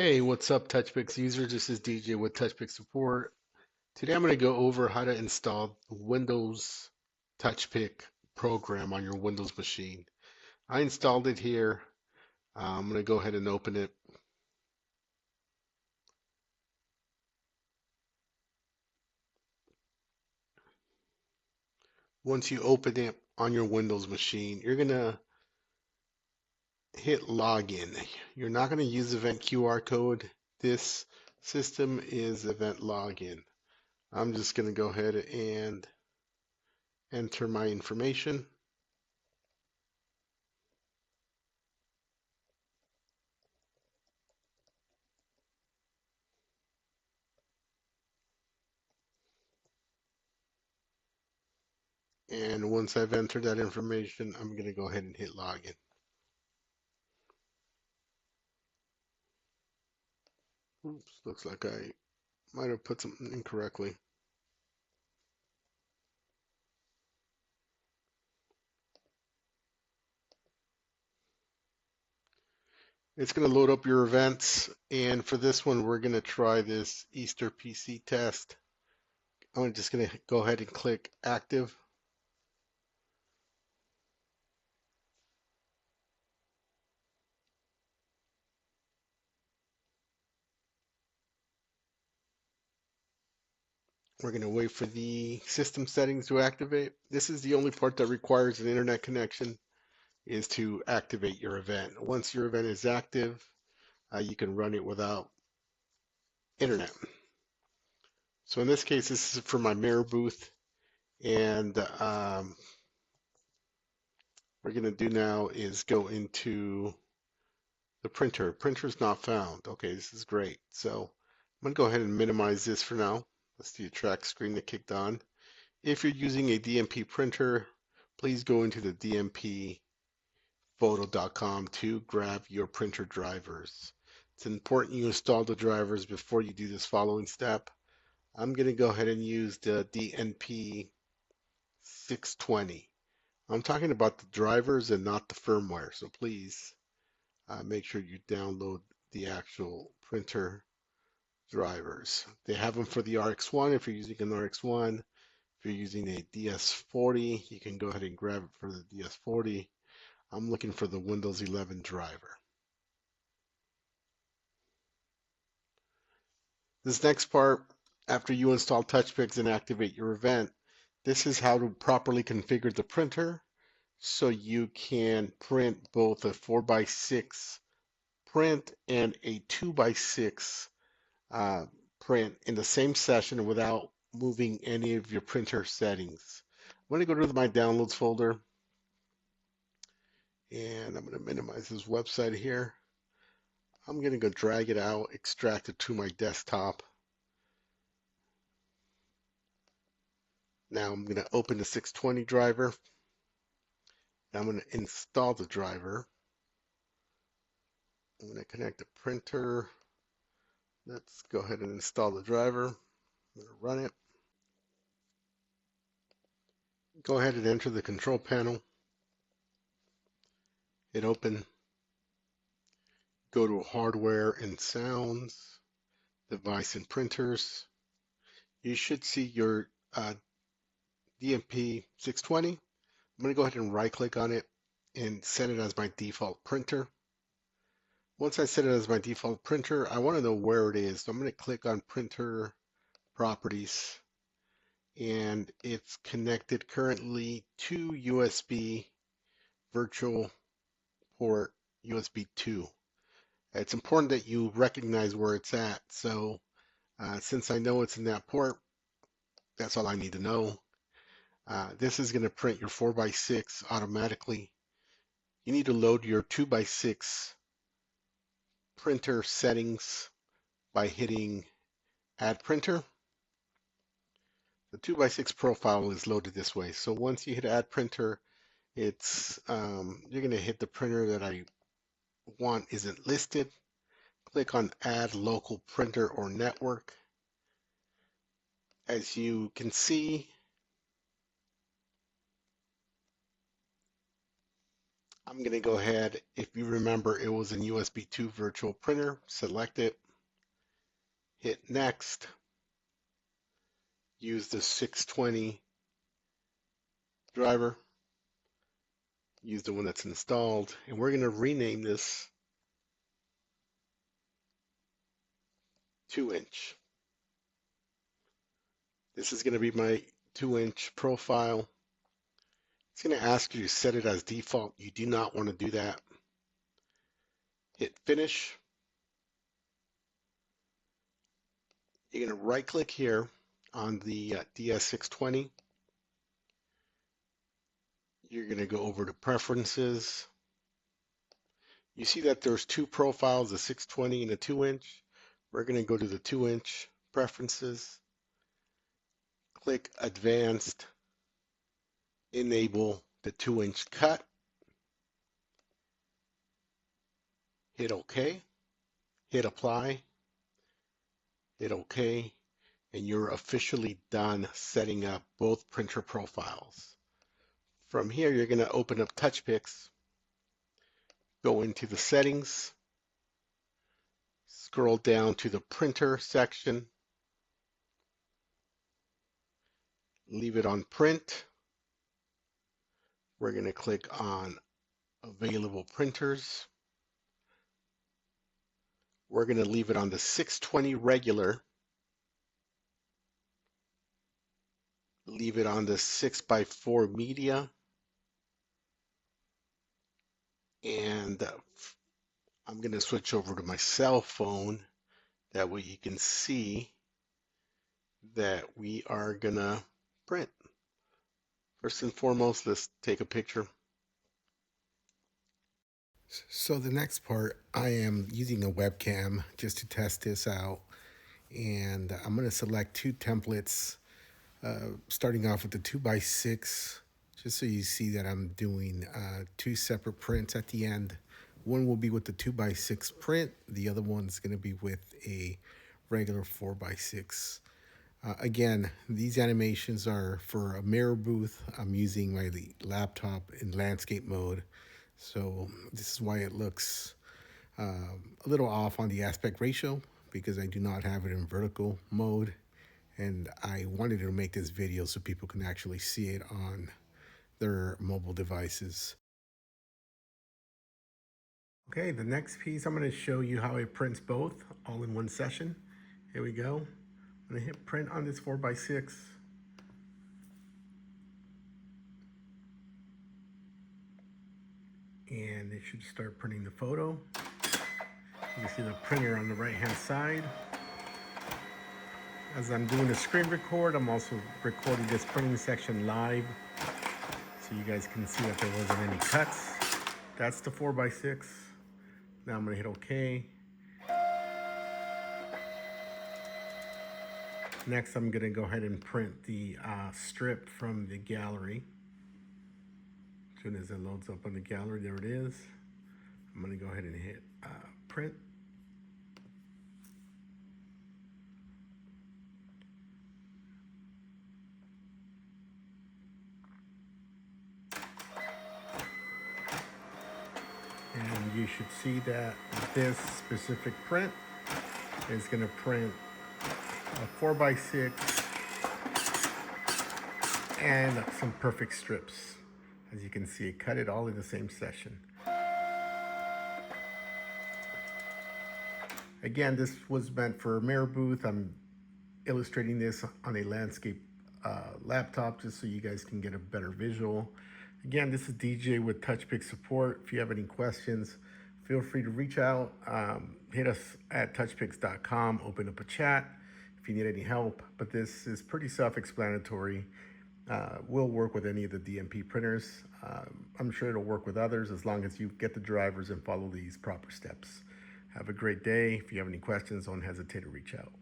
Hey, what's up, Touchpix users? This is DJ with Touchpix Support. Today I'm going to go over how to install the Windows Touchpick program on your Windows machine. I installed it here. I'm going to go ahead and open it. Once you open it on your Windows machine, you're going to hit login. You're not going to use event QR code. This system is event login. I'm just going to go ahead and enter my information. And once I've entered that information, I'm going to go ahead and hit login. Oops, looks like I might have put something incorrectly. It's going to load up your events, and for this one, we're going to try this Easter PC test. I'm just going to go ahead and click active. We're going to wait for the system settings to activate. This is the only part that requires an internet connection, is to activate your event. Once your event is active, you can run it without internet. So in this case, this is for my mirror booth, and we're going to do now is go into the printer. Printer's not found. Okay, this is great. So I'm going to go ahead and minimize this for now. That's the attract screen that kicked on. If you're using a DMP printer, please go into the dmphoto.com to grab your printer drivers. It's important you install the drivers before you do this following step. I'm going to go ahead and use the DNP 620. I'm talking about the drivers and not the firmware, so please make sure you download the actual printer drivers. They have them for the RX1 if you're using an RX1. If you're using a DS40, you can go ahead and grab it for the DS40. I'm looking for the Windows 11 driver. This next part, after you install Touchpix and activate your event, this is how to properly configure the printer so you can print both a 4x6 print and a 2x6 print in the same session without moving any of your printer settings. I'm going to go to my downloads folder, and I'm going to minimize this website here. I'm going to go drag it out, extract it to my desktop. Now I'm going to open the 620 driver. I'm going to install the driver. I'm going to connect the printer. Let's go ahead and install the driver. I'm going to run it. Go ahead and enter the control panel. Hit open. Go to hardware and sounds, device and printers. You should see your DMP 620. I'm going to go ahead and right click on it and set it as my default printer. Once I set it as my default printer, I want to know where it is. So I'm going to click on printer properties, and it's connected currently to USB virtual port USB 2. It's important that you recognize where it's at. So since I know it's in that port, that's all I need to know. This is going to print your 4x6 automatically. You need to load your 2x6 printer settings by hitting Add Printer. The 2x6 profile is loaded this way. So once you hit Add Printer, it's you're going to hit the printer that I want isn't listed. Click on Add Local Printer or Network. As you can see, I'm going to go ahead, if you remember, it was an USB 2 virtual printer. Select it, hit next, use the 620 driver, use the one that's installed, and we're going to rename this 2-inch. This is going to be my 2-inch profile. It's going to ask you to set it as default. You do not want to do that. Hit finish. You're going to right click here on the DS620. You're going to go over to preferences. You see that there's two profiles, a 620 and a 2-inch. We're going to go to the 2-inch preferences. Click advanced, enable the 2-inch cut. Hit OK, hit apply, hit OK, and you're officially done setting up both printer profiles. From here, you're going to open up Touchpix, go into the settings, scroll down to the printer section, leave it on print. We're going to click on available printers. We're going to leave it on the 620 regular. Leave it on the 6x4 media. And I'm going to switch over to my cell phone. That way you can see that we are going to print. First and foremost, let's take a picture. So the next part, I am using a webcam just to test this out. And I'm going to select two templates, starting off with the 2x6, just so you see that I'm doing two separate prints at the end. One will be with the 2x6 print. The other one's going to be with a regular 4x6. Again, these animations are for a mirror booth. I'm using my laptop in landscape mode. So this is why it looks a little off on the aspect ratio, because I do not have it in vertical mode. And I wanted to make this video so people can actually see it on their mobile devices. Okay, the next piece, I'm going to show you how it prints both all in one session. Here we go. I'm going to hit print on this 4x6. And it should start printing the photo. You can see the printer on the right hand side. As I'm doing a screen record, I'm also recording this printing section live so you guys can see that there wasn't any cuts. That's the 4x6. Now I'm going to hit OK. Next, I'm going to go ahead and print the strip from the gallery. As soon as it loads up on the gallery, there it is. I'm going to go ahead and hit print. And you should see that this specific print is going to print a 4x6 and some perfect strips. As you can see, it cut it all in the same session. Again, this was meant for a mirror booth. I'm illustrating this on a landscape laptop just so you guys can get a better visual. Again, this is DJ with Touchpix support. If you have any questions, feel free to reach out. Hit us at touchpix.com, open up a chat if you need any help. But this is pretty self-explanatory. We'll work with any of the DMP printers. I'm sure it'll work with others as long as you get the drivers and follow these proper steps. Have a great day. If you have any questions, don't hesitate to reach out.